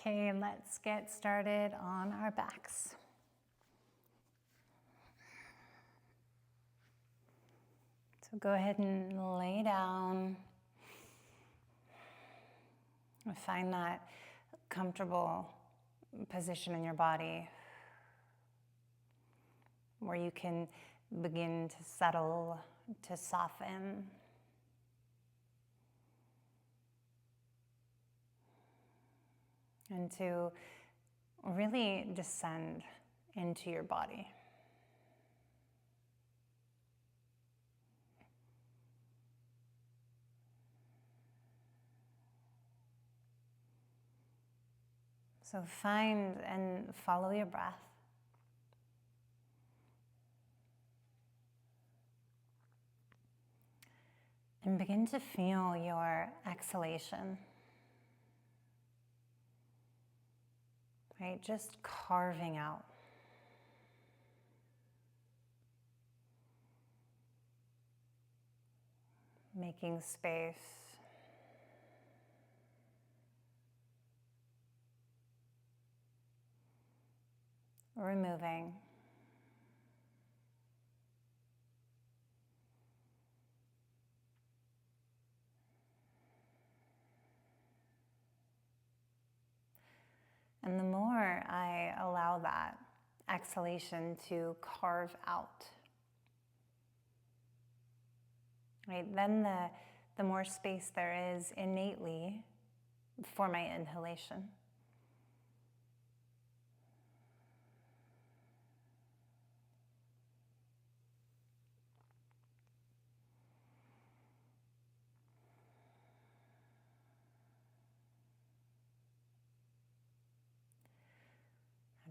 Okay, let's get started on our backs. So go ahead and lay down. Find that comfortable position in your body where you can begin to settle, to soften. And to really descend into your body. So find and follow your breath. And begin to feel your exhalation. Right? Just carving out. Making space. Removing. And the more I allow that exhalation to carve out, right, then the more space there is innately for my inhalation.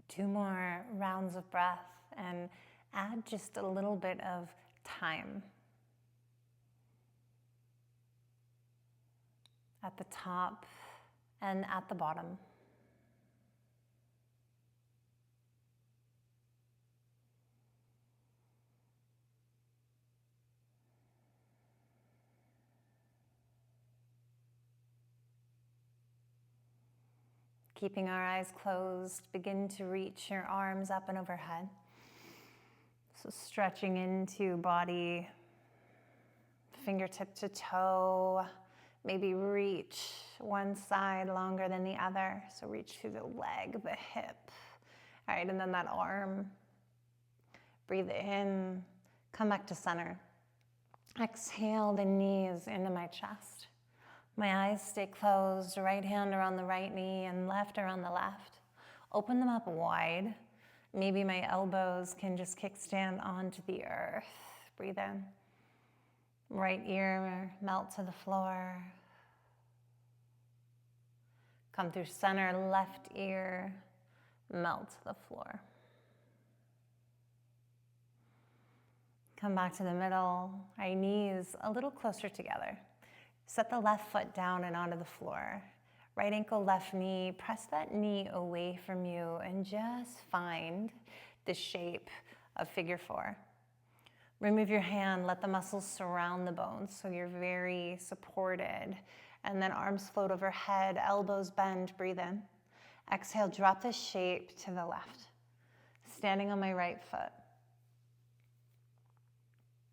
Two more rounds of breath and add just a little bit of time. At the top and at the bottom. Keeping our eyes closed, begin to reach your arms up and overhead. So stretching into body, fingertip to toe, maybe reach one side longer than the other. So reach through the leg, the hip. All right, and then that arm. Breathe in, come back to center. Exhale the knees into my chest. My eyes stay closed, right hand around the right knee and left around the left. Open them up wide. Maybe my elbows can just kickstand onto the earth. Breathe in. Right ear melt to the floor. Come through center, left ear melt to the floor. Come back to the middle, our knees a little closer together. Set the left foot down and onto the floor. Right ankle, left knee, press that knee away from you and just find the shape of figure four. Remove your hand, let the muscles surround the bones so you're very supported. And then arms float overhead, elbows bend, breathe in. Exhale, drop the shape to the left. Standing on my right foot.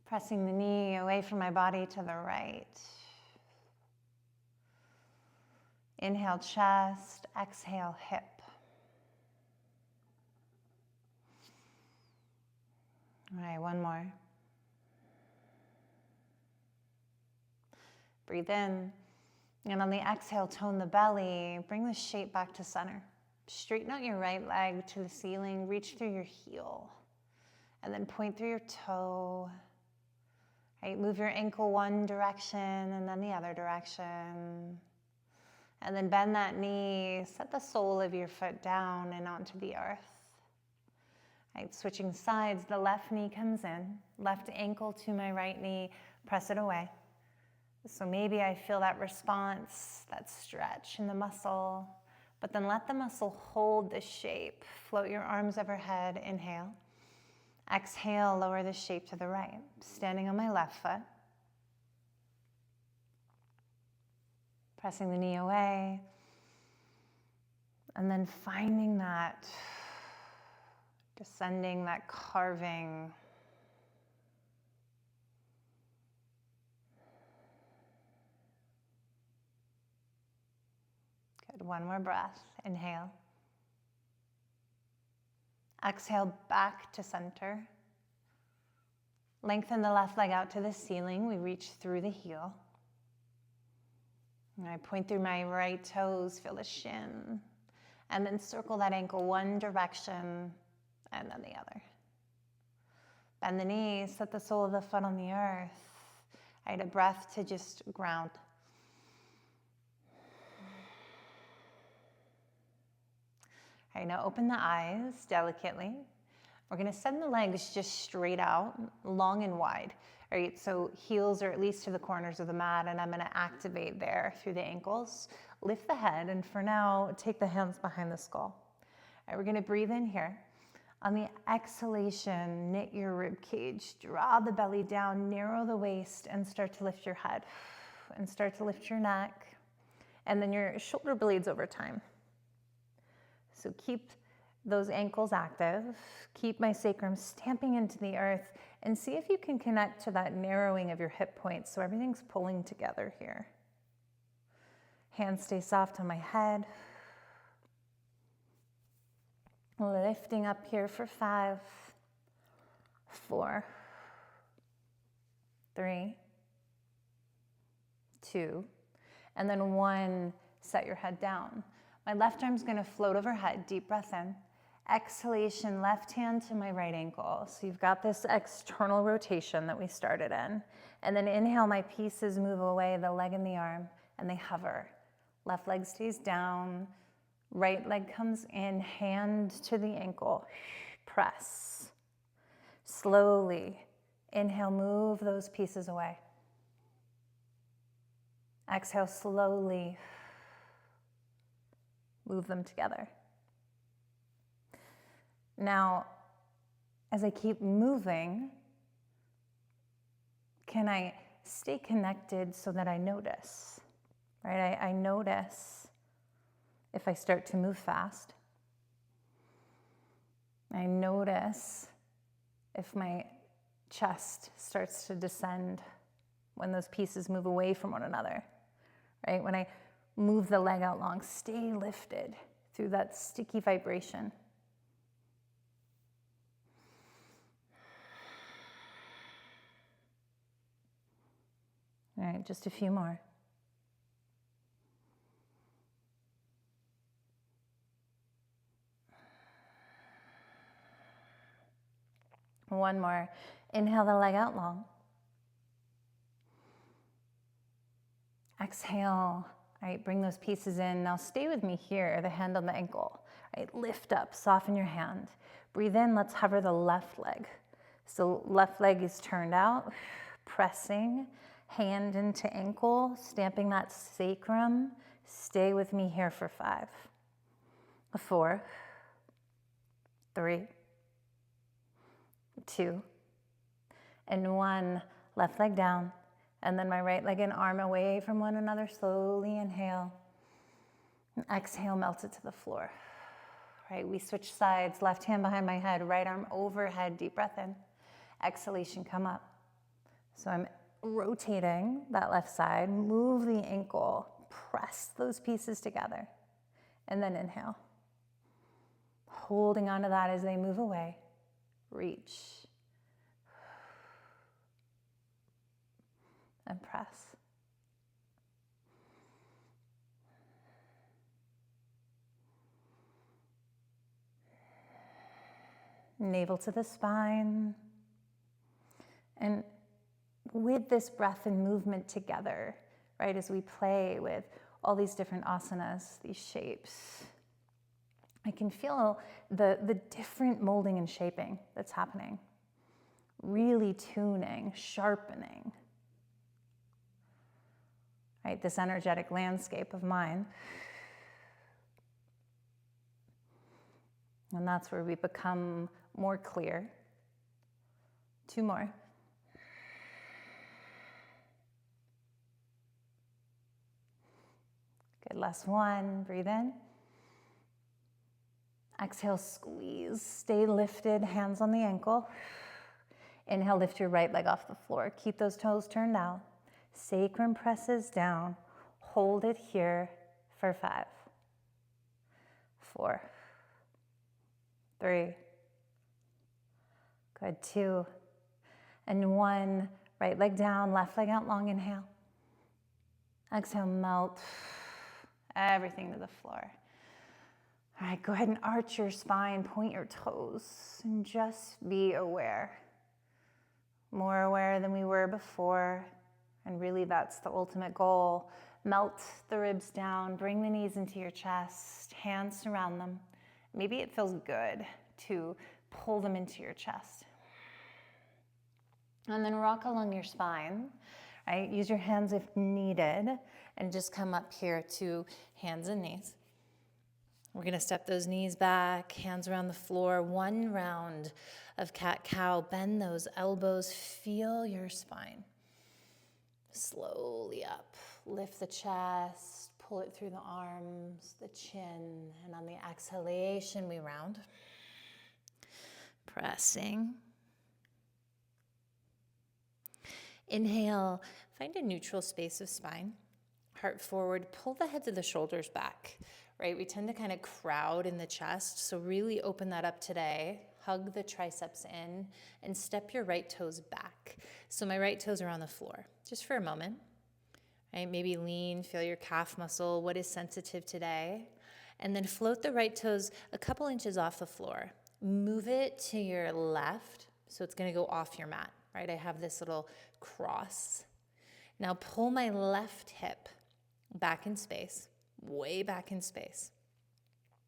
Pressing the knee away from my body to the right. Inhale, chest, exhale, hip. All right, one more. Breathe in, and on the exhale, tone the belly, bring the shape back to center. Straighten out your right leg to the ceiling, reach through your heel, and then point through your toe. Right, move your ankle one direction and then the other direction. And then bend that knee, set the sole of your foot down and onto the earth. Right, switching sides, the left knee comes in, left ankle to my right knee, press it away. So maybe I feel that response, that stretch in the muscle, but then let the muscle hold the shape. Float your arms overhead, inhale. Exhale, lower the shape to the right. Standing on my left foot. Pressing the knee away. And then finding that, descending, that carving. Good, one more breath, inhale. Exhale back to center. Lengthen the left leg out to the ceiling. We reach through the heel. And I point through my right toes, feel the shin. And then circle that ankle one direction and then the other. Bend the knees, set the sole of the foot on the earth. I had a breath to just ground. All right, now open the eyes delicately. We're gonna send the legs just straight out, long and wide. All right, so heels are at least to the corners of the mat, and I'm gonna activate there through the ankles. Lift the head, and for now, take the hands behind the skull. All right, we're gonna breathe in here. On the exhalation, knit your rib cage, draw the belly down, narrow the waist, and start to lift your head. And start to lift your neck, and then your shoulder blades over time. So keep those ankles active, keep my sacrum stamping into the earth, and see if you can connect to that narrowing of your hip points so everything's pulling together here. Hands stay soft on my head. Lifting up here for 5, 4, 3, 2, and then 1, set your head down. My left arm's gonna float overhead, deep breath in. Exhalation, left hand to my right ankle. So you've got this external rotation that we started in. And then inhale, my pieces move away, the leg and the arm, and they hover. Left leg stays down, right leg comes in, hand to the ankle, press. Slowly, inhale, move those pieces away. Exhale, slowly, move them together. Now, as I keep moving, can I stay connected so that I notice, right? I notice if I start to move fast. I notice if my chest starts to descend when those pieces move away from one another, right? When I move the leg out long, stay lifted through that sticky vibration. All right, just a few more. One more. Inhale the leg out long. Exhale. All right, bring those pieces in. Now stay with me here, the hand on the ankle. All right, lift up, soften your hand. Breathe in, let's hover the left leg. So left leg is turned out, pressing, hand into ankle, stamping that sacrum. Stay with me here for 5, 4, 3, 2, and 1. Left leg down, and then my right leg and arm away from one another. Slowly inhale, and exhale, melt it to the floor. Right, we switch sides, left hand behind my head, right arm overhead, deep breath in. Exhalation, come up. So I'm rotating that left side, move the ankle, press those pieces together, and then inhale. Holding onto that as they move away, reach, and press. Navel to the spine. And with this breath and movement together, right, as we play with all these different asanas, these shapes, I can feel the different molding and shaping that's happening. Really tuning, sharpening, right, this energetic landscape of mine. And that's where we become more clear. 2 more. Good, last one, breathe in. Exhale, squeeze. Stay lifted, hands on the ankle. Inhale, lift your right leg off the floor. Keep those toes turned out. Sacrum presses down. Hold it here for 5, 4, 3, good, 2, and 1. Right leg down, left leg out long, inhale. Exhale, melt everything to the floor. All right, go ahead and arch your spine, point your toes, and just be aware. More aware than we were before, and really that's the ultimate goal. Melt the ribs down, bring the knees into your chest, hands surround them. Maybe it feels good to pull them into your chest. And then rock along your spine, right? Use your hands if needed, and just come up here to hands and knees. We're gonna step those knees back, hands around the floor, 1 round of cat-cow. Bend those elbows, feel your spine. Slowly up, lift the chest, pull it through the arms, the chin, and on the exhalation, we round. Pressing. Inhale, find a neutral space of spine. Heart forward, pull the heads of the shoulders back, right? We tend to kind of crowd in the chest, so really open that up today. Hug the triceps in and step your right toes back. So my right toes are on the floor, just for a moment, right? Maybe lean, feel your calf muscle, what is sensitive today. And then float the right toes a couple inches off the floor. Move it to your left, so it's gonna go off your mat, right? I have this little cross. Now pull my left hip back in space, way back in space.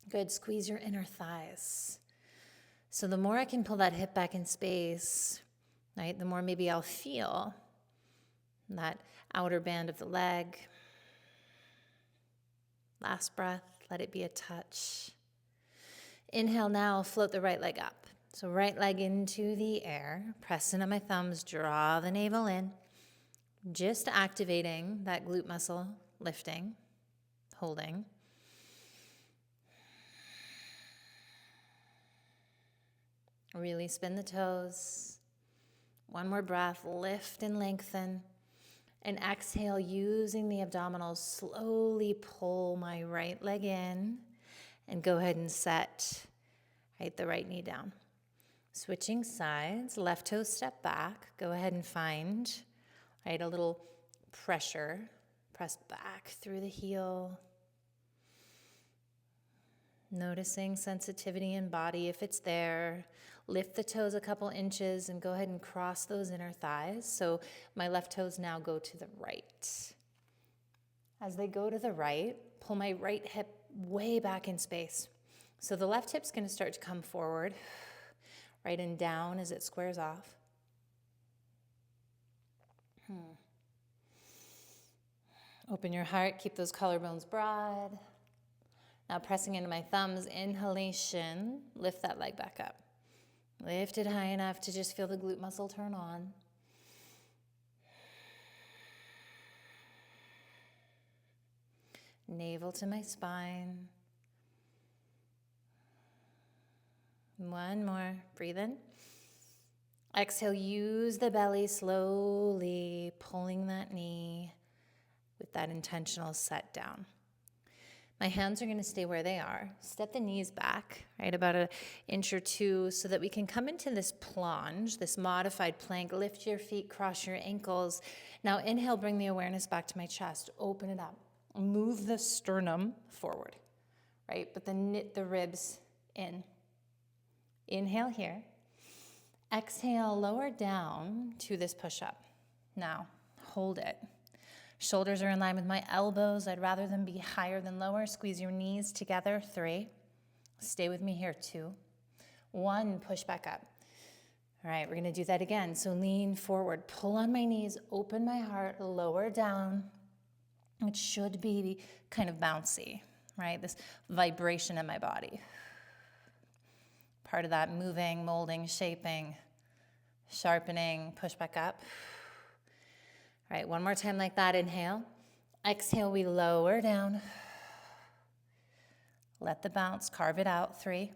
Good, squeeze your inner thighs. So the more I can pull that hip back in space, right, the more maybe I'll feel that outer band of the leg. Last breath, let it be a touch. Inhale now, float the right leg up. So right leg into the air, press into my thumbs, draw the navel in. Just activating that glute muscle, lifting, holding. Really spin the toes. 1 more breath, lift and lengthen. And exhale, using the abdominals, slowly pull my right leg in and go ahead and set the right knee down. Switching sides, left toe step back. Go ahead and find a little pressure. Press back through the heel. Noticing sensitivity in body if it's there. Lift the toes a couple inches and go ahead and cross those inner thighs. So my left toes now go to the right. As they go to the right, pull my right hip way back in space. So the left hip's going to start to come forward, right and down as it squares off. Open your heart, keep those collarbones broad. Now pressing into my thumbs, inhalation, lift that leg back up. Lift it high enough to just feel the glute muscle turn on. Navel to my spine. 1 more, breathe in. Exhale, use the belly slowly, pulling that knee with that intentional set down. My hands are going to stay where they are. Step the knees back, right, about 1 inch or 2 so that we can come into this plunge, this modified plank. Lift your feet, cross your ankles. Now inhale, bring the awareness back to my chest. Open it up. Move the sternum forward, right, but then knit the ribs in. Inhale here. Exhale, lower down to this push-up. Now, hold it. Shoulders are in line with my elbows. I'd rather them be higher than lower. Squeeze your knees together. 3. Stay with me here. 2. 1, push back up. All right, we're going to do that again. So lean forward, pull on my knees, open my heart, lower down. It should be kind of bouncy, right? This vibration in my body. Part of that moving, molding, shaping, sharpening, push back up. All right, 1 more time like that. Inhale. Exhale, we lower down. Let the bounce, carve it out. 3.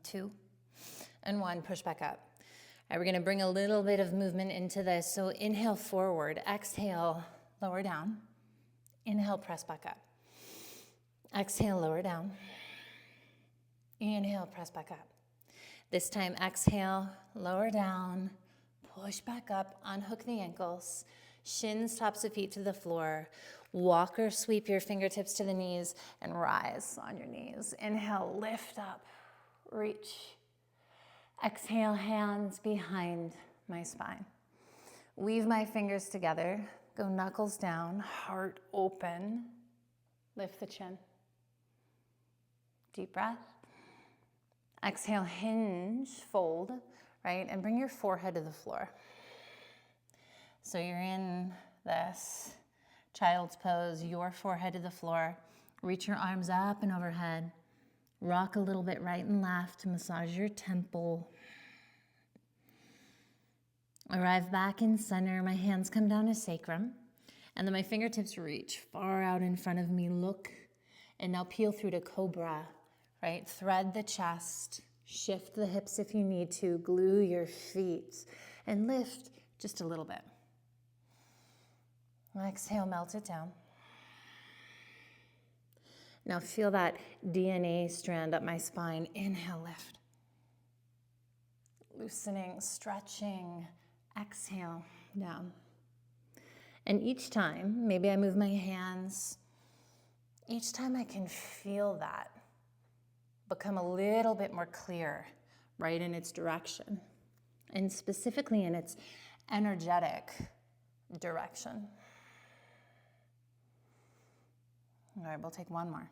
2, and 1. Push back up. All right, we're going to bring a little bit of movement into this. So inhale forward, exhale, lower down. Inhale, press back up. Exhale, lower down. Inhale, press back up. This time, exhale, lower down, push back up, unhook the ankles, shins, tops of feet to the floor. Walk or sweep your fingertips to the knees and rise on your knees. Inhale, lift up, reach. Exhale, hands behind my spine. Weave my fingers together, go knuckles down, heart open, lift the chin. Deep breath. Exhale, hinge, fold, right? And bring your forehead to the floor. So you're in this child's pose, your forehead to the floor. Reach your arms up and overhead. Rock a little bit right and left to massage your temple. Arrive back in center. My hands come down to sacrum. And then my fingertips reach far out in front of me. Look. And now peel through to cobra, right? Thread the chest. Shift the hips if you need to. Glue your feet. And lift just a little bit. Exhale, melt it down. Now feel that DNA strand up my spine. Inhale, lift. Loosening, stretching. Exhale, down. And each time, maybe I move my hands. Each time I can feel that become a little bit more clear, right, in its direction. And specifically in its energetic direction. All right, we'll take one more.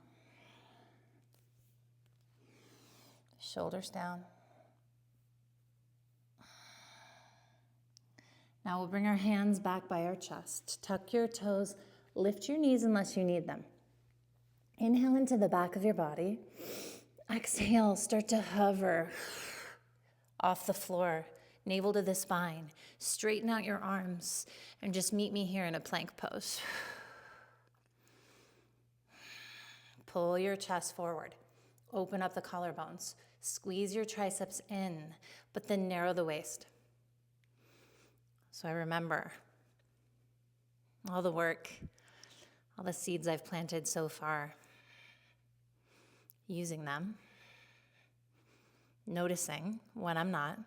Shoulders down. Now we'll bring our hands back by our chest. Tuck your toes, lift your knees unless you need them. Inhale into the back of your body. Exhale, start to hover off the floor, navel to the spine. Straighten out your arms and just meet me here in a plank pose. Pull your chest forward. Open up the collarbones. Squeeze your triceps in, but then narrow the waist. So I remember all the work, all the seeds I've planted so far, using them, noticing when I'm not,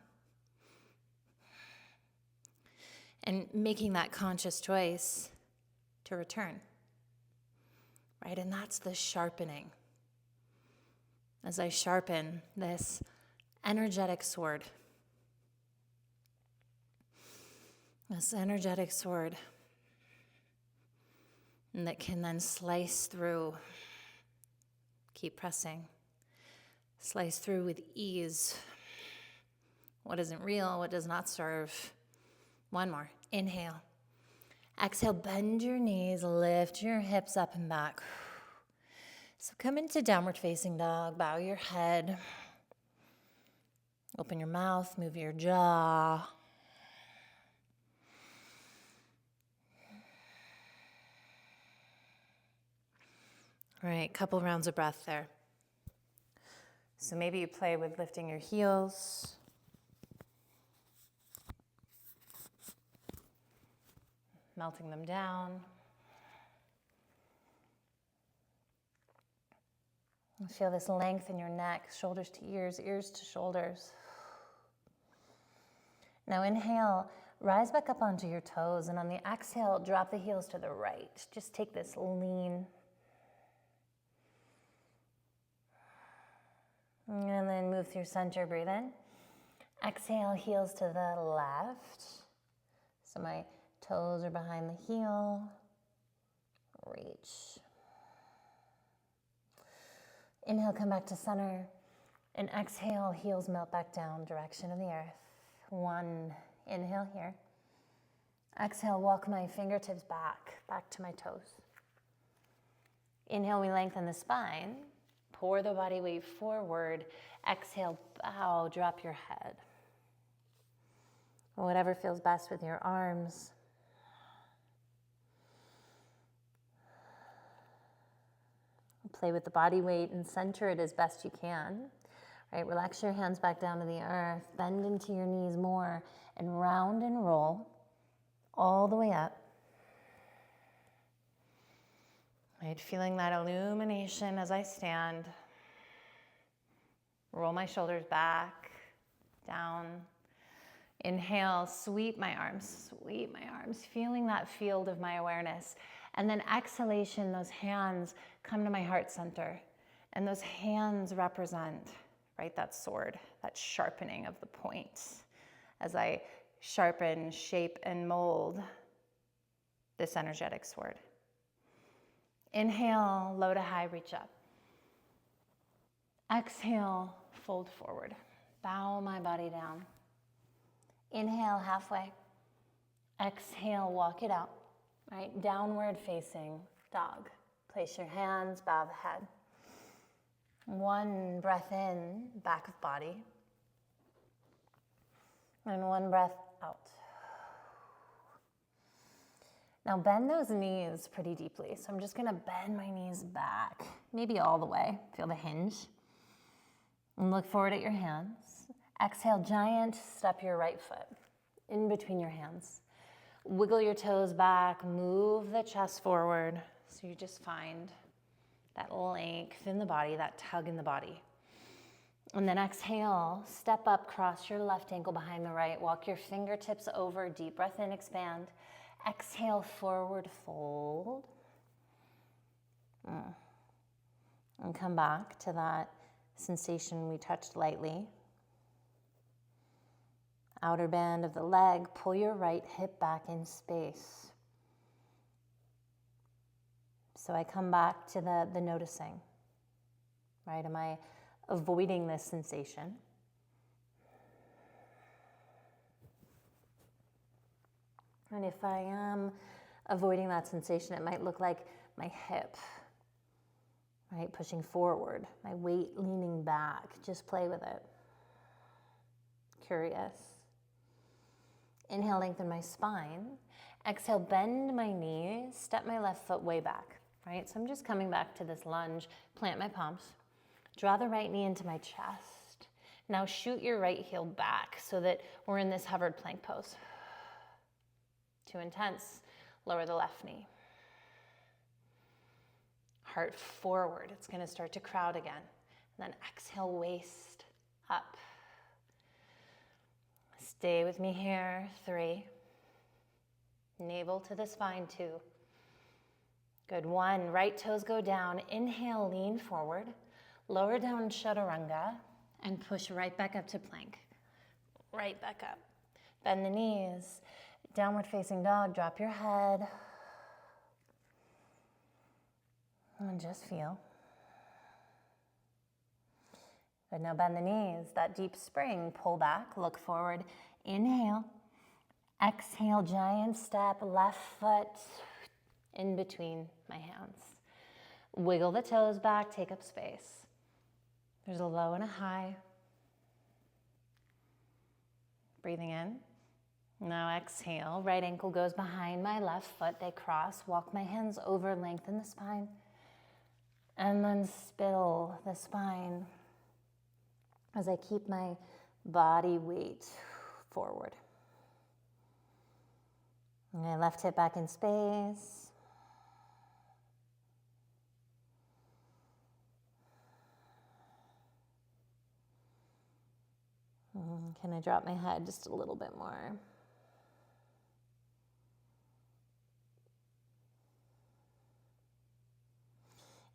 and making that conscious choice to return. Right? And that's the sharpening. As I sharpen this energetic sword, and that can then slice through, keep pressing, slice through with ease what isn't real, what does not serve. One more. Inhale. Exhale, bend your knees, lift your hips up and back. So come into downward facing dog, bow your head, open your mouth, move your jaw. All right, couple rounds of breath there. So maybe you play with lifting your heels. Melting them down. Feel this length in your neck, shoulders to ears, ears to shoulders. Now inhale, rise back up onto your toes, and on the exhale, drop the heels to the right. Just take this lean. And then move through center, breathe in. Exhale, heels to the left. So my toes are behind the heel. Reach. Inhale, come back to center. And exhale, heels melt back down, direction of the earth. One, inhale here. Exhale, walk my fingertips back to my toes. Inhale, we lengthen the spine. Pour the body weight forward. Exhale, bow, drop your head. Whatever feels best with your arms. Play with the body weight and center it as best you can. right? Relax your hands back down to the earth, bend into your knees more, and round and roll all the way up. Right, feeling that illumination as I stand. Roll my shoulders back, down. Inhale, sweep my arms, feeling that field of my awareness. And then exhalation, those hands come to my heart center. And those hands represent, right, that sword, that sharpening of the point. As I sharpen, shape, and mold this energetic sword. Inhale, low to high, reach up. Exhale, fold forward. Bow my body down. Inhale, halfway. Exhale, walk it out, right? Downward facing dog. Place your hands, bow the head. One breath in, back of body. And one breath out. Now bend those knees pretty deeply. So I'm just gonna bend my knees back, maybe all the way. Feel the hinge. And look forward at your hands. Exhale, giant step your right foot in between your hands. Wiggle your toes back, move the chest forward. So you just find that length in the body, that tug in the body. And then exhale, step up, cross your left ankle behind the right. Walk your fingertips over, deep breath in, expand. Exhale, forward fold. And come back to that sensation we touched lightly. Outer band of the leg, pull your right hip back in space. So I come back to the noticing, right? Am I avoiding this sensation? And if I am avoiding that sensation, it might look like my hip, right? Pushing forward, my weight leaning back. Just play with it. Curious. Inhale, lengthen my spine. Exhale, bend my knees, step my left foot way back, right? So I'm just coming back to this lunge, plant my palms, draw the right knee into my chest. Now shoot your right heel back so that we're in this hovered plank pose. Too intense, lower the left knee. Heart forward, it's gonna start to crowd again. And then exhale, waist up. Stay with me here, 3. Navel to the spine, 2. Good, 1, right toes go down. Inhale, lean forward. Lower down, chaturanga, and push right back up to plank. Right back up. Bend the knees. Downward facing dog, drop your head. And just feel. Good, now bend the knees, that deep spring, pull back, look forward, inhale. Exhale, giant step, left foot in between my hands. Wiggle the toes back, take up space. There's a low and a high. Breathing in. Now exhale, right ankle goes behind my left foot, they cross, walk my hands over, lengthen the spine. And then spittle the spine as I keep my body weight forward. My left hip back in space. Can I drop my head just a little bit more?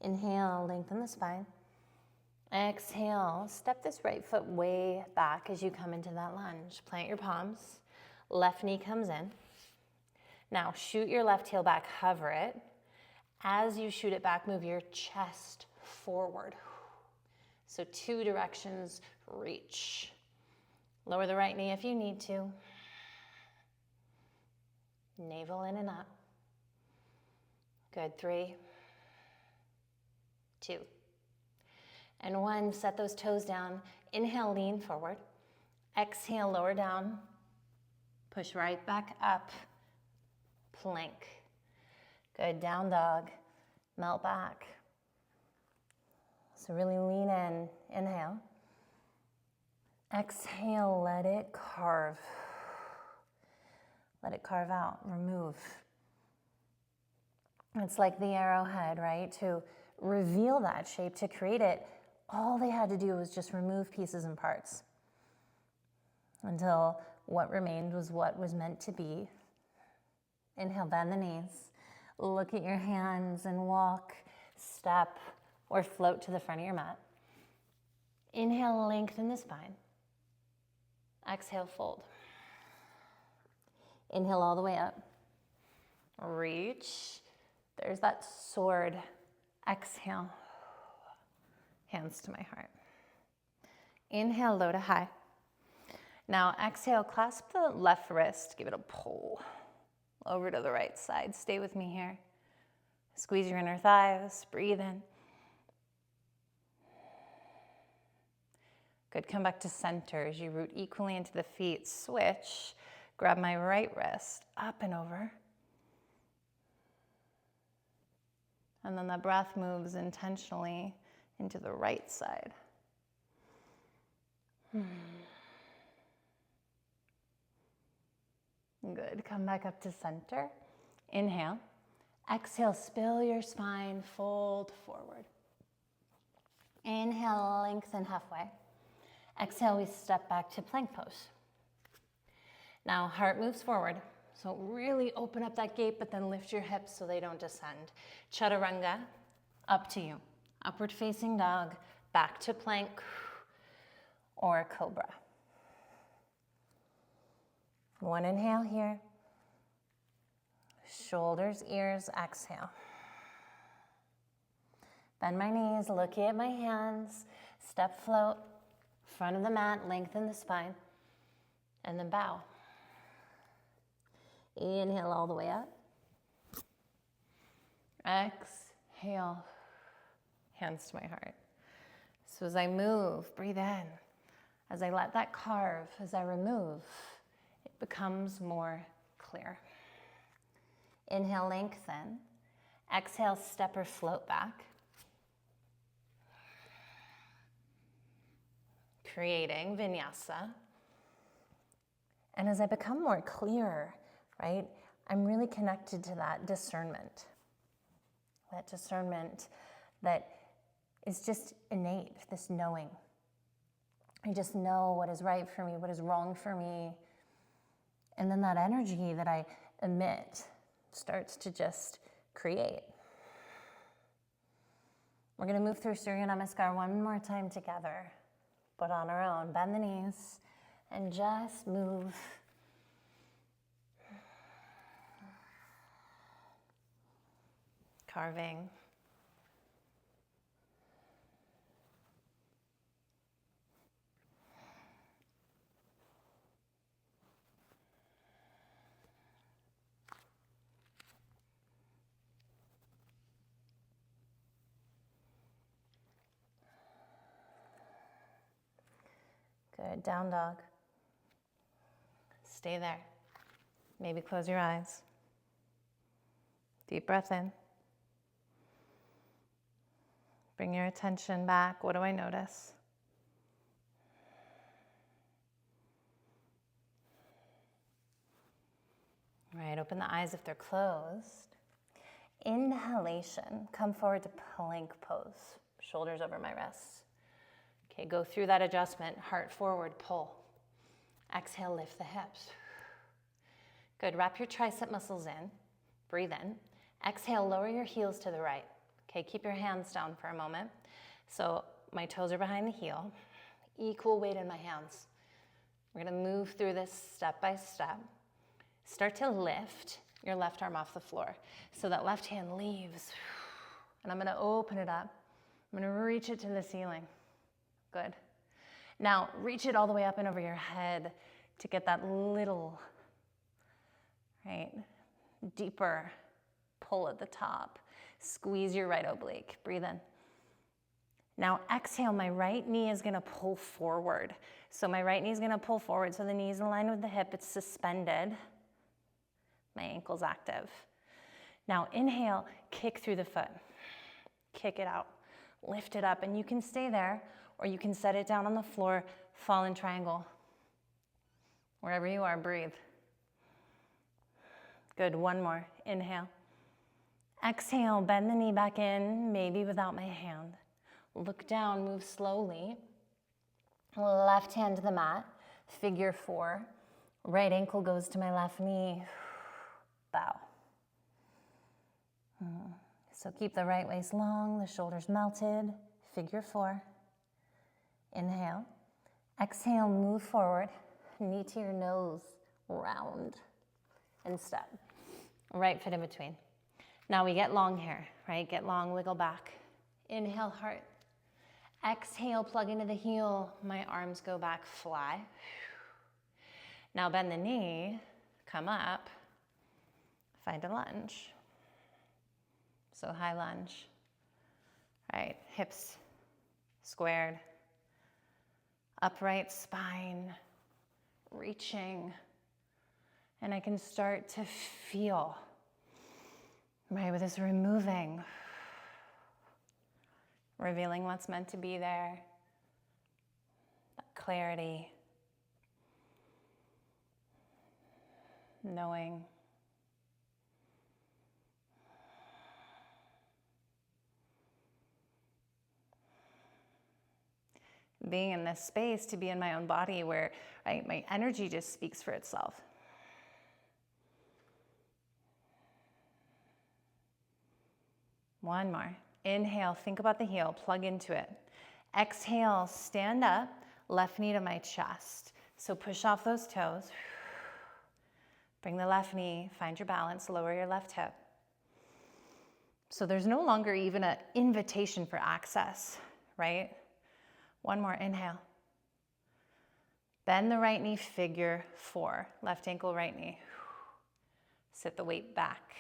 Inhale, lengthen the spine. Exhale, step this right foot way back as you come into that lunge. Plant your palms, left knee comes in. Now shoot your left heel back, hover it. As you shoot it back, move your chest forward. So 2 directions, reach. Lower the right knee if you need to. Navel in and up. Good, 3, 2. And 1, set those toes down. Inhale, lean forward. Exhale, lower down. Push right back up. Plank. Good, down dog. Melt back. So really lean in. Inhale. Exhale, let it carve. Let it carve out, remove. It's like the arrowhead, right? To reveal that shape, to create it, all they had to do was just remove pieces and parts until what remained was what was meant to be. Inhale, bend the knees. Look at your hands and walk, step, or float to the front of your mat. Inhale, lengthen the spine. Exhale, fold. Inhale all the way up. Reach. There's that sword. Exhale. Hands to my heart. Inhale, low to high. Now exhale, clasp the left wrist. Give it a pull over to the right side. Stay with me here. Squeeze your inner thighs. Breathe in. Good, come back to center as you root equally into the feet. Switch, grab my right wrist, up and over. And then the breath moves intentionally into the right side. Good, come back up to center. Inhale. Exhale, spill your spine, fold forward. Inhale, lengthen halfway. Exhale, we step back to plank pose. Now, heart moves forward. So really open up that gate, but then lift your hips so they don't descend. Chaturanga, up to you. Upward facing dog, back to plank, or cobra. One inhale here. Shoulders, ears, exhale. Bend my knees, look at my hands, step float. Front of the mat, lengthen the spine, and then bow. Inhale all the way up. Exhale, hands to my heart. So as I move, breathe in. As I let that carve, as I remove, it becomes more clear. Inhale, lengthen. Exhale, step or float back. Creating vinyasa. And as I become more clear, right, I'm really connected to that discernment. That discernment that is just innate, this knowing. I just know what is right for me, what is wrong for me. And then that energy that I emit starts to just create. We're going to move through Surya Namaskar one more time together. But on our own, bend the knees and just move. Carving. Good, down dog. Stay there. Maybe close your eyes. Deep breath in. Bring your attention back. What do I notice? All right, open the eyes if they're closed. Inhalation, come forward to plank pose. Shoulders over my wrists. Okay, go through that adjustment. Heart forward, pull. Exhale, lift the hips. Good, wrap your tricep muscles in. Breathe in. Exhale, lower your heels to the right. Okay, keep your hands down for a moment. So my toes are behind the heel. Equal weight in my hands. We're gonna move through this step by step. Start to lift your left arm off the floor. So that left hand leaves. And I'm gonna open it up. I'm gonna reach it to the ceiling. Good. Now reach it all the way up and over your head to get that little, right, deeper pull at the top. Squeeze your right oblique. Breathe in. Now exhale, my right knee is gonna pull forward. So my right knee is gonna pull forward so the knee's in line with the hip, it's suspended. My ankle's active. Now inhale, kick through the foot. Kick it out. Lift it up, and you can stay there, or you can set it down on the floor, fall in triangle. Wherever you are, breathe. Good, one more, inhale. Exhale, bend the knee back in, maybe without my hand. Look down, move slowly. Left hand to the mat, figure 4. Right ankle goes to my left knee, bow. So keep the right waist long, the shoulders melted, figure 4. Inhale. Exhale, move forward, knee to your nose, round, and step. Right foot in between. Now we get long here, right? Get long, wiggle back. Inhale, heart. Exhale, plug into the heel. My arms go back, fly. Now bend the knee, come up, find a lunge. So high lunge, right? Hips squared, upright spine, reaching. And I can start to feel, right, with this removing, revealing what's meant to be there, that clarity, knowing. Being in this space to be in my own body where my energy just speaks for itself. One more. Inhale, think about the heel, plug into it. Exhale, stand up, left knee to my chest. So push off those toes. Bring the left knee, find your balance, lower your left hip. So there's no longer even an invitation for access, right? One more, inhale. Bend the right knee, figure 4. Left ankle, right knee. Sit the weight back.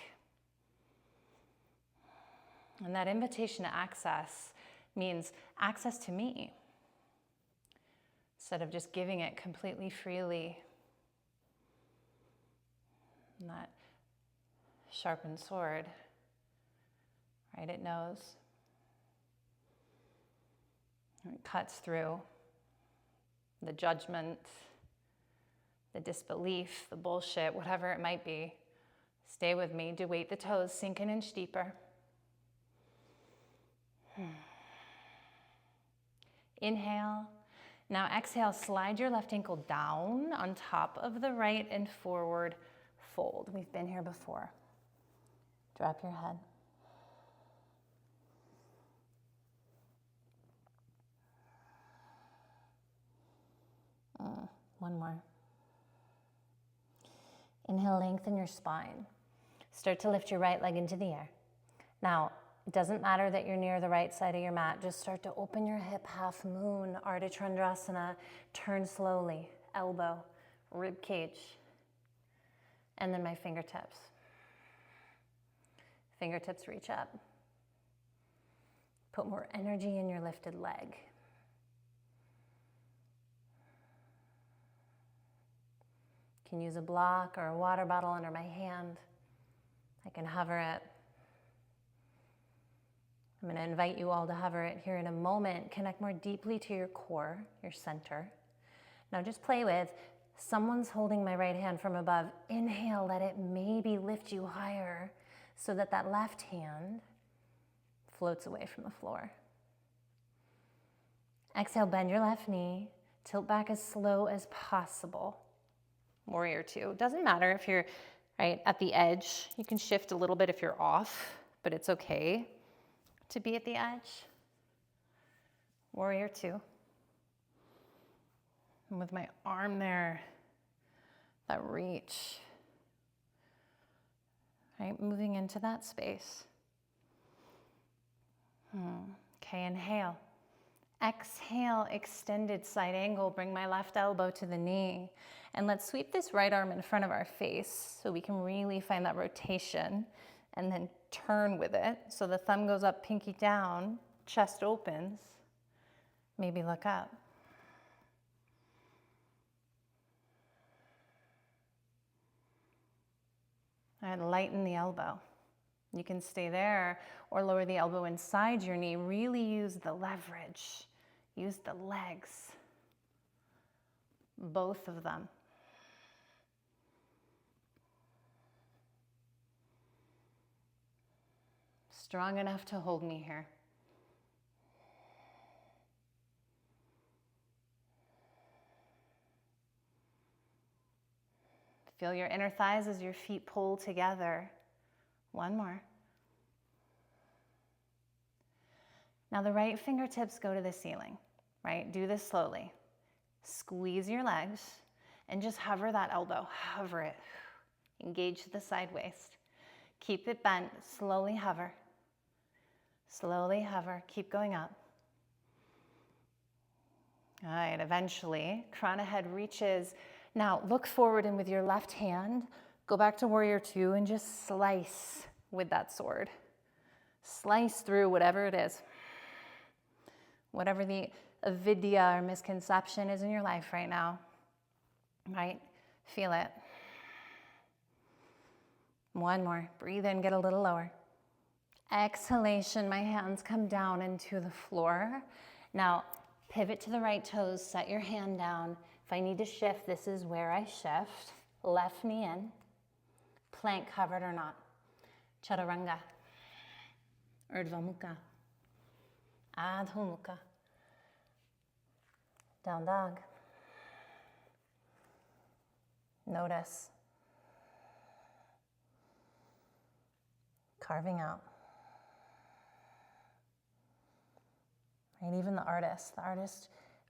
And that invitation to access means access to me. Instead of just giving it completely freely. And that sharpened sword, right? It knows. It cuts through the judgment, the disbelief, the bullshit, whatever it might be. Stay with me. Weight the toes, sink an inch deeper. Inhale. Now exhale, slide your left ankle down on top of the right and forward fold. We've been here before. Drop your head. One more. Inhale, lengthen your spine. Start to lift your right leg into the air. Now, it doesn't matter that you're near the right side of your mat. Just start to open your hip, half moon, Ardha Chandrasana. Turn slowly, elbow, rib cage, and then my fingertips. Fingertips reach up. Put more energy in your lifted leg. I can use a block or a water bottle under my hand. I can hover it. I'm going to invite you all to hover it here in a moment. Connect more deeply to your core, your center. Now just play with, someone's holding my right hand from above. Inhale, let it maybe lift you higher so that that left hand floats away from the floor. Exhale, bend your left knee. Tilt back as slow as possible. Warrior 2. Doesn't matter if you're right at the edge. You can shift a little bit if you're off, but it's okay to be at the edge. Warrior 2. And with my arm there, that reach. Right, moving into that space. Okay, inhale. Exhale, extended side angle. Bring my left elbow to the knee. And let's sweep this right arm in front of our face so we can really find that rotation and then turn with it. So the thumb goes up, pinky down, chest opens. Maybe look up. All right, lighten the elbow. You can stay there or lower the elbow inside your knee. Really use the leverage. Use the legs. Both of them. Strong enough to hold me here. Feel your inner thighs as your feet pull together. One more. Now the right fingertips go to the ceiling, right? Do this slowly. Squeeze your legs and just hover that elbow. Hover it. Engage the side waist. Keep it bent. Slowly hover. Slowly hover. Keep going up. All right, eventually, crown of head reaches. Now, look forward and with your left hand, go back to warrior two and just slice with that sword. Slice through whatever it is. Whatever the avidya or misconception is in your life right now, right? Feel it. One more. Breathe in, get a little lower. Exhalation, my hands come down into the floor. Now, pivot to the right toes, set your hand down. If I need to shift, this is where I shift. Left knee in. Plank covered or not. Chaturanga. Urdhva Mukha. Adho Mukha. Down dog. Notice. Carving out. Right, even the artist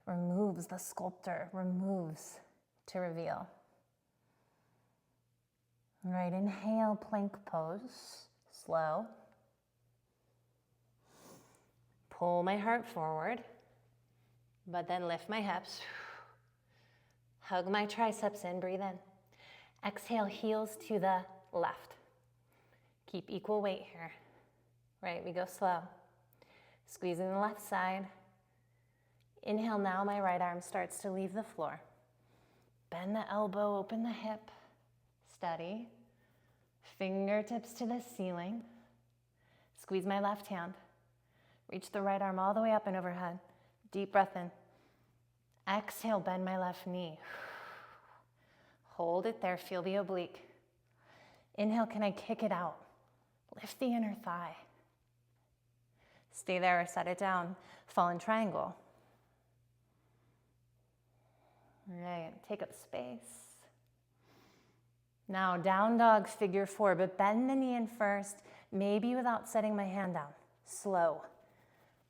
removes, the sculptor removes to reveal. All right, inhale, plank pose, slow. Pull my heart forward, but then lift my hips. Hug my triceps in, breathe in. Exhale, heels to the left. Keep equal weight here. Right, we go slow. Squeezing the left side. Inhale, now my right arm starts to leave the floor. Bend the elbow, open the hip. Steady. Fingertips to the ceiling. Squeeze my left hand. Reach the right arm all the way up and overhead. Deep breath in. Exhale, bend my left knee. Hold it there, feel the oblique. Inhale, can I kick it out? Lift the inner thigh. Stay there or set it down. Fallen triangle. All right, take up space. Now, down dog, figure four, but bend the knee in first, maybe without setting my hand down. Slow.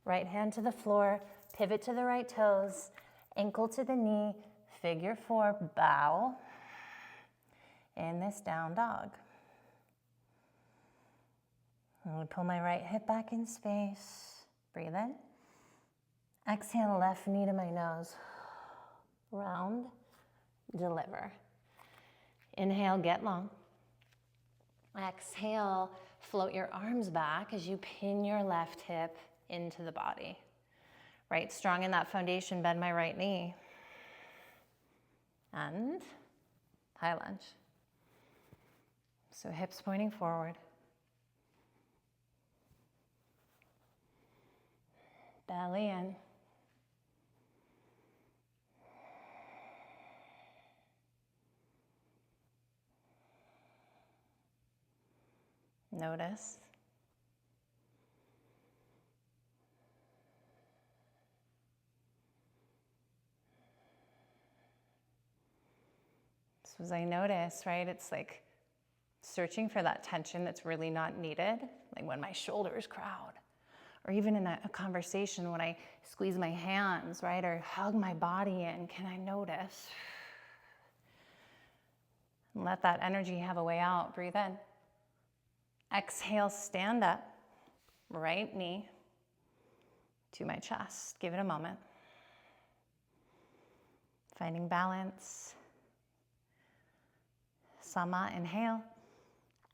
Right hand to the floor, pivot to the right toes, ankle to the knee, figure four, bow. In this down dog. I'm going to pull my right hip back in space. Breathe in. Exhale, left knee to my nose. Round, deliver. Inhale, get long. Exhale, float your arms back as you pin your left hip into the body. Right, strong in that foundation, bend my right knee. And high lunge. So hips pointing forward. Belly in. Notice. So as I notice, right, it's like searching for that tension that's really not needed, like when my shoulders crowd, or even in a conversation when I squeeze my hands, right, or hug my body in, can I notice? And let that energy have a way out. Breathe in. Exhale, stand up. Right knee to my chest. Give it a moment. Finding balance. Sama, inhale.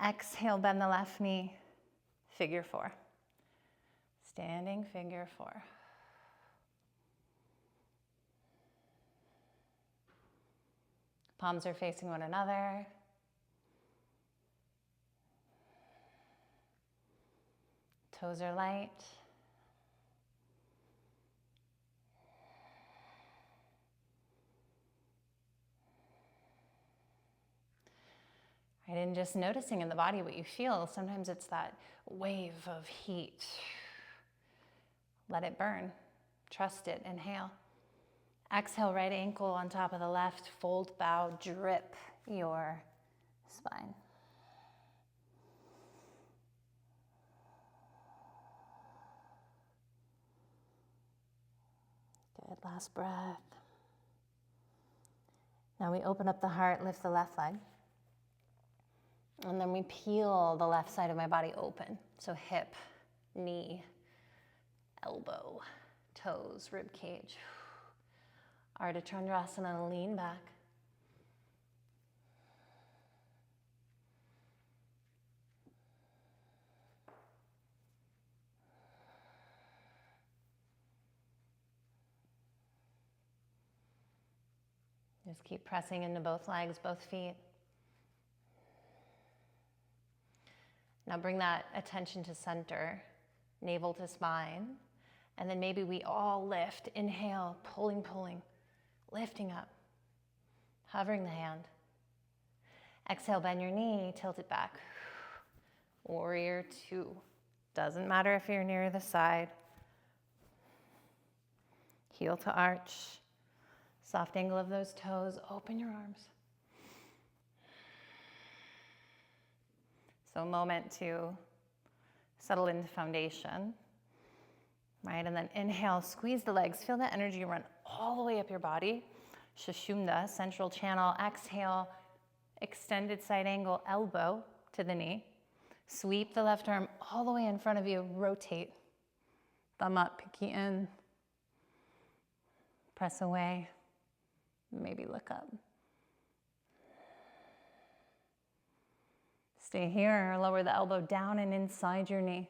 Exhale, bend the left knee. Figure four. Standing figure four. Palms are facing one another. Toes are light. Right, and just noticing in the body what you feel. Sometimes it's that wave of heat. Let it burn. Trust it. Inhale. Exhale, right ankle on top of the left. Fold, bow, drip your spine. Good, last breath. Now we open up the heart, lift the left leg. And then we peel the left side of my body open. So hip, knee, elbow, toes, rib cage. Ardha Chandrasana, lean back. Just keep pressing into both legs, both feet. Now bring that attention to center, navel to spine, and then maybe we all lift. Inhale, pulling, lifting up, hovering the hand. Exhale, bend your knee, tilt it back. Warrior two. Doesn't matter if you're near the side. Heel to arch. Soft angle of those toes. Open your arms. So a moment to settle into foundation, right? And then inhale, squeeze the legs. Feel that energy run all the way up your body. Sushumna, central channel. Exhale, extended side angle, elbow to the knee. Sweep the left arm all the way in front of you. Rotate. Thumb up, pinky in. Press away. Maybe look up. Stay here, lower the elbow down and inside your knee.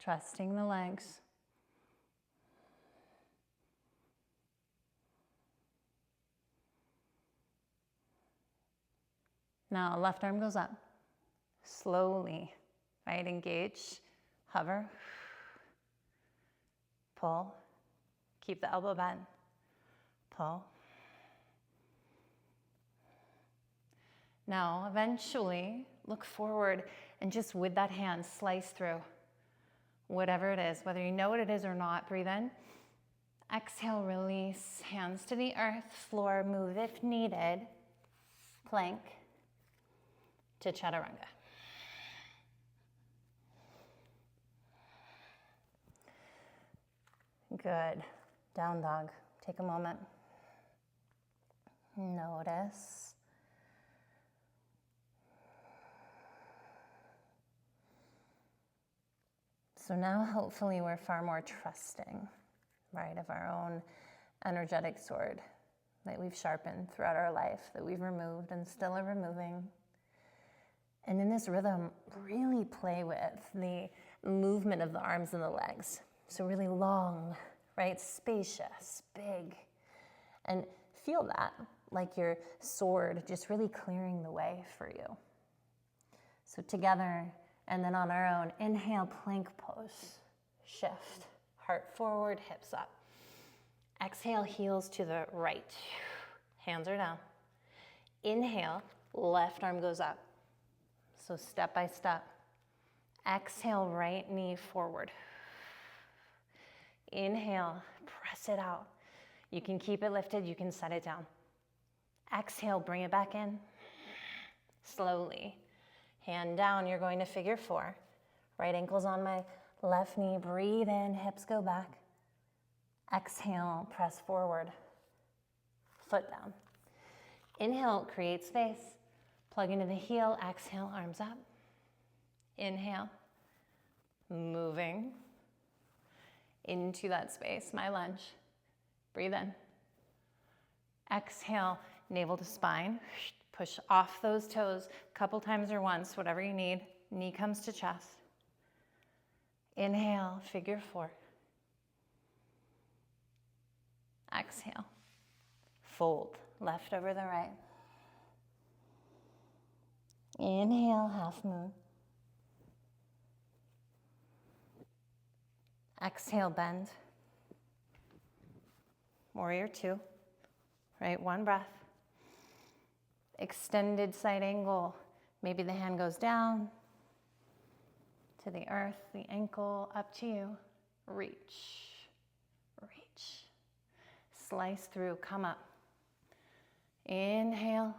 Trusting the legs. Now, left arm goes up. Slowly, right? Engage, hover, pull. Keep the elbow bent, pull. Now, eventually, look forward and just with that hand, slice through whatever it is, whether you know what it is or not. Breathe in. Exhale, release, hands to the earth, floor, move if needed. Plank to chaturanga. Good. Down dog. Take a moment. Notice. So now hopefully we're far more trusting, right, of our own energetic sword that we've sharpened throughout our life, that we've removed and still are removing. And in this rhythm, really play with the movement of the arms and the legs. So really long, right, spacious, big. And feel that, like your sword just really clearing the way for you. So together, and then on our own, inhale, plank pose. Shift, heart forward, hips up. Exhale, heels to the right. Hands are down. Inhale, left arm goes up. So step by step. Exhale, right knee forward. Inhale, press it out. You can keep it lifted, you can set it down. Exhale, bring it back in. Slowly. Hand down, you're going to figure four. Right ankle's on my left knee. Breathe in, hips go back. Exhale, press forward. Foot down. Inhale, create space. Plug into the heel. Exhale, arms up. Inhale. Moving into that space, my lunge. Breathe in. Exhale, navel to spine. Push off those toes a couple times or once, whatever you need. Knee comes to chest. Inhale, figure four. Exhale. Fold, left over the right. Inhale, half moon. Exhale, bend. Warrior two. Right, one breath. Extended side angle. Maybe the hand goes down to the earth, the ankle up to you. Reach, reach. Slice through, come up. Inhale,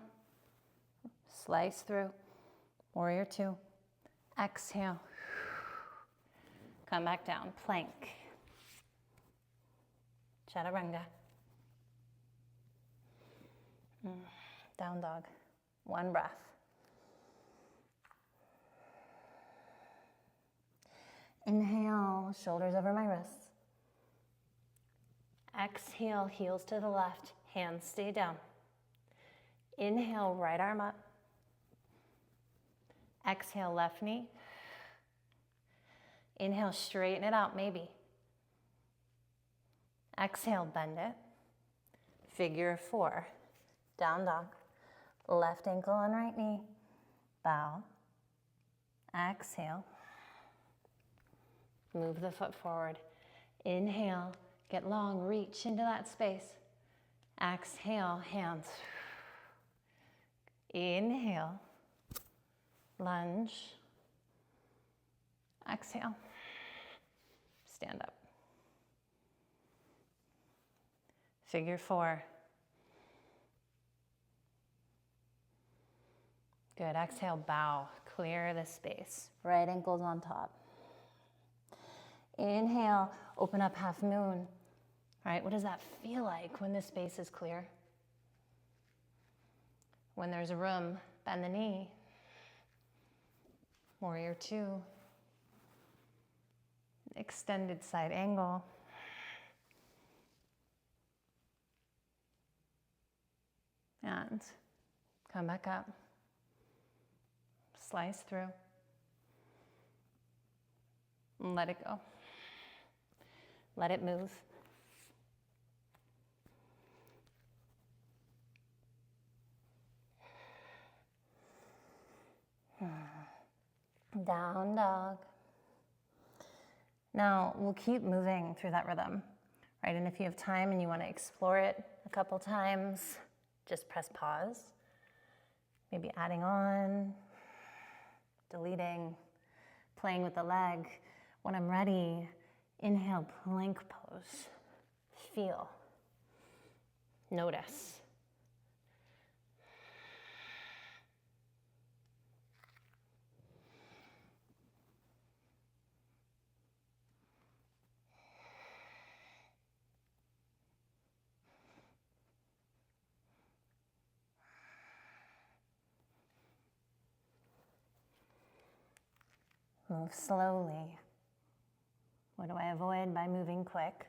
slice through. Warrior two. Exhale. Come back down, plank. Chaturanga. Down dog. One breath. Inhale, shoulders over my wrists. Exhale, heels to the left, hands stay down. Inhale, right arm up. Exhale, left knee. Inhale, straighten it out, maybe. Exhale, bend it. Figure four. Down dog. Left ankle on right knee. Bow. Exhale. Move the foot forward. Inhale, get long, reach into that space. Exhale, hands. Inhale, lunge. Exhale, stand up. Figure four. Good, exhale, bow, clear the space. Right ankle's on top. Inhale, open up half moon. All right, what does that feel like when the space is clear? When there's room, bend the knee. Warrior two. Extended side angle. And come back up. Slice through. And let it go. Let it move. Down dog. Now we'll keep moving through that rhythm, right? And if you have time and you want to explore it a couple times, just press pause. Maybe adding on, deleting, playing with the leg. When I'm ready, inhale, plank pose. Feel. Notice. Move slowly. What do I avoid by moving quick?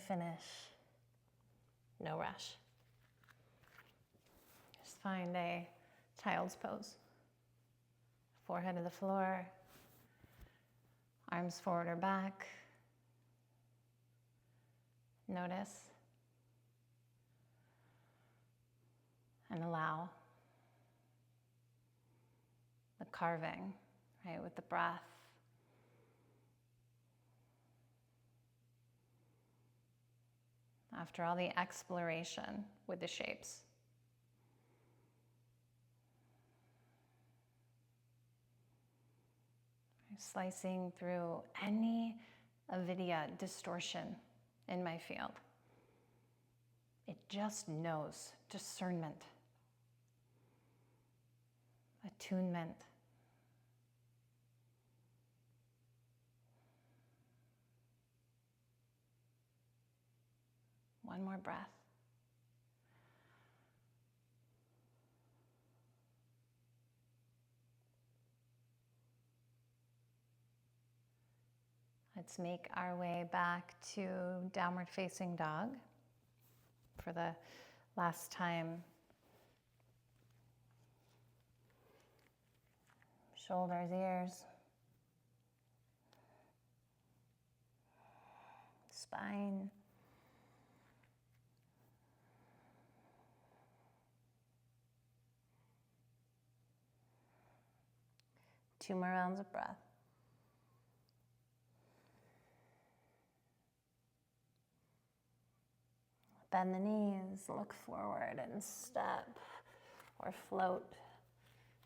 finish. No rush. Just find a child's pose. Forehead to the floor, arms forward or back. Notice and allow the carving, right, with the breath. After all the exploration with the shapes. Slicing through any avidya distortion in my field. It just knows discernment, attunement. One more breath. Let's make our way back to downward facing dog for the last time. Shoulders, ears, spine. Two more rounds of breath. Bend the knees, look forward and step or float.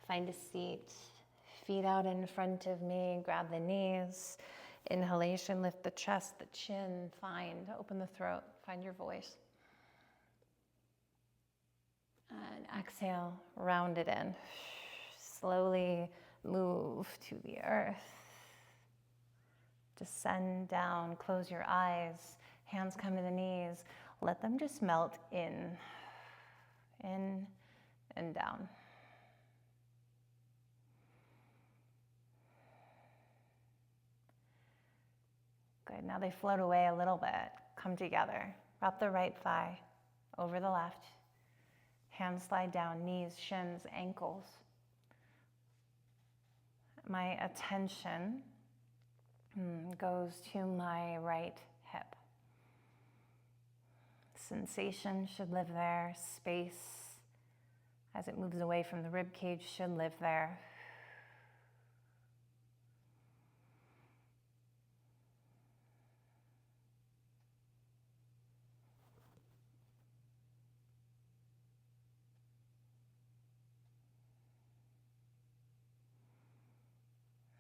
Find a seat, feet out in front of me, grab the knees. Inhalation, lift the chest, the chin, open the throat, find your voice. And exhale, round it in. Slowly move to the earth. Descend down, close your eyes, hands come to the knees. Let them just melt in and down. Good, now they float away a little bit. Come together. Wrap the right thigh over the left. Hands slide down, knees, shins, ankles. My attention goes to my right hip. Sensation should live there. Space, as it moves away from the rib cage, should live there.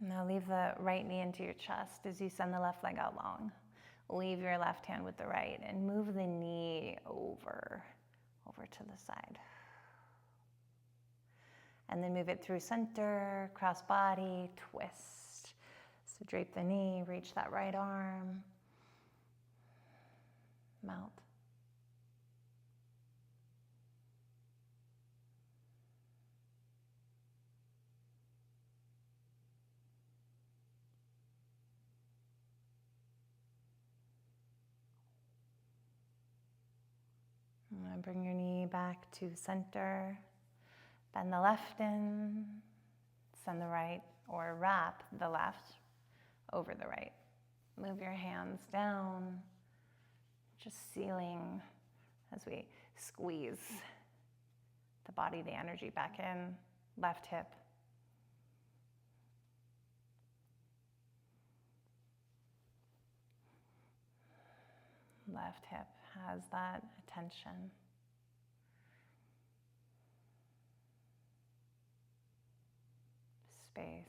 Now leave the right knee into your chest as you send the left leg out long. Leave your left hand with the right and move the knee over to the side. And then move it through center, cross body, twist. So drape the knee, reach that right arm, melt. And bring your knee back to center. Bend the left in, send the right, or wrap the left over the right. Move your hands down, just sealing as we squeeze the body, the energy back in. Left hip. Left hip has that attention. Space.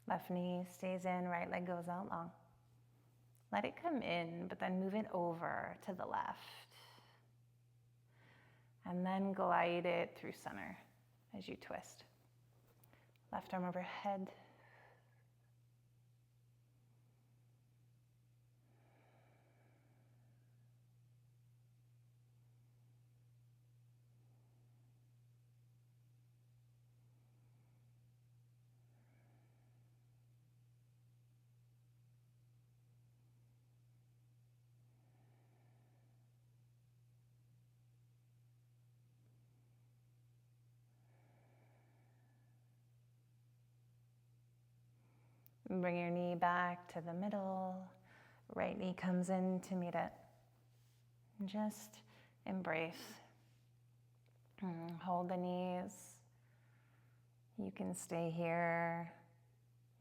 Left knee stays in, right leg goes out long. Let it come in, but then move it over to the left. And then glide it through center as you twist. Left arm overhead, Bring your knee back to the middle. Right knee comes in to meet it. Just embrace. Hold the knees. You can stay here.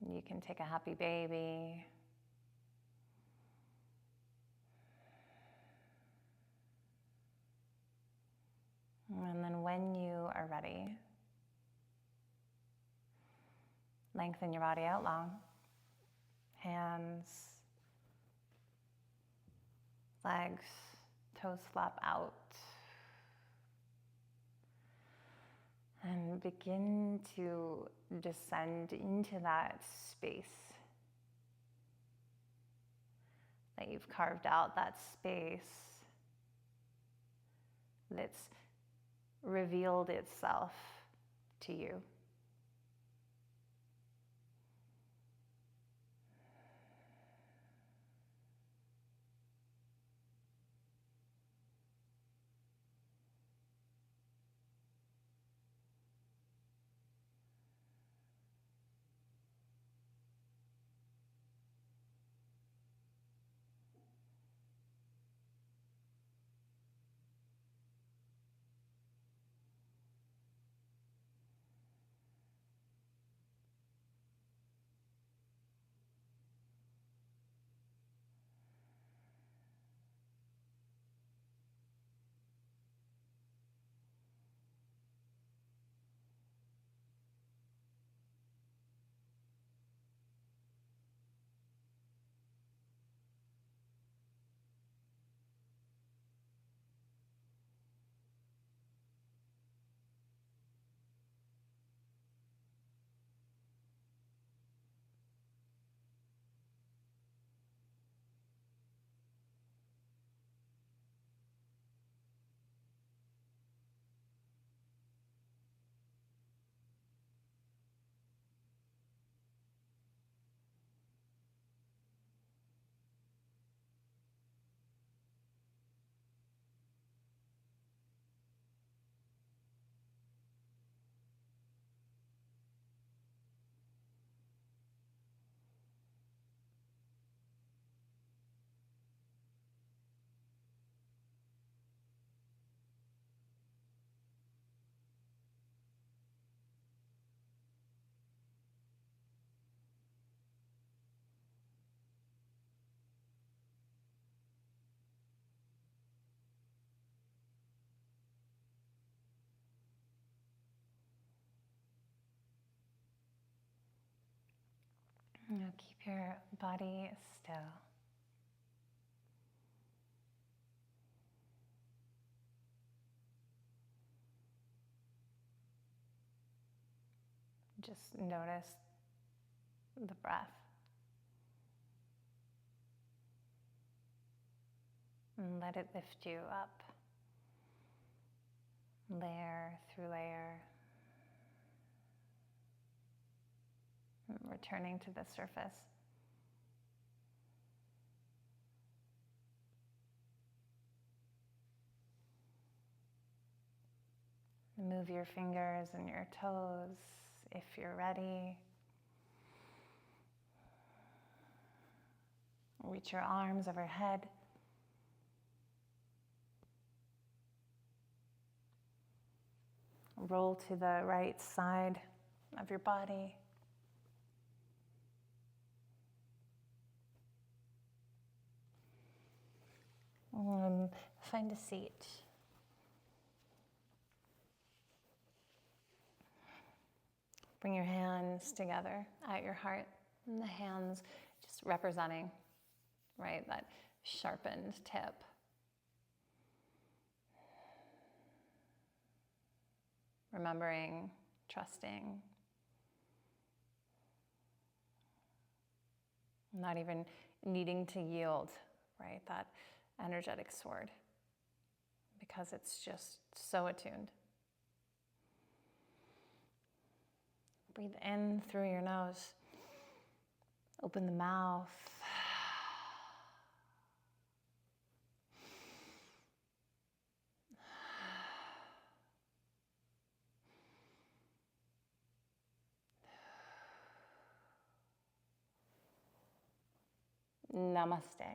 You can take a happy baby. And then when you are ready, lengthen your body out long. Hands, legs, toes flap out. And begin to descend into that space that you've carved out, that space that's revealed itself to you. Now keep your body still. Just notice the breath. And let it lift you up, layer through layer, returning to the surface. Move your fingers and your toes if you're ready. Reach your arms overhead. Roll to the right side of your body. Find a seat. Bring your hands together at your heart, and the hands just representing, right, that sharpened tip. Remembering, trusting, not even needing to yield, right, that energetic sword, because it's just so attuned. Breathe in through your nose. Open the mouth. Namaste.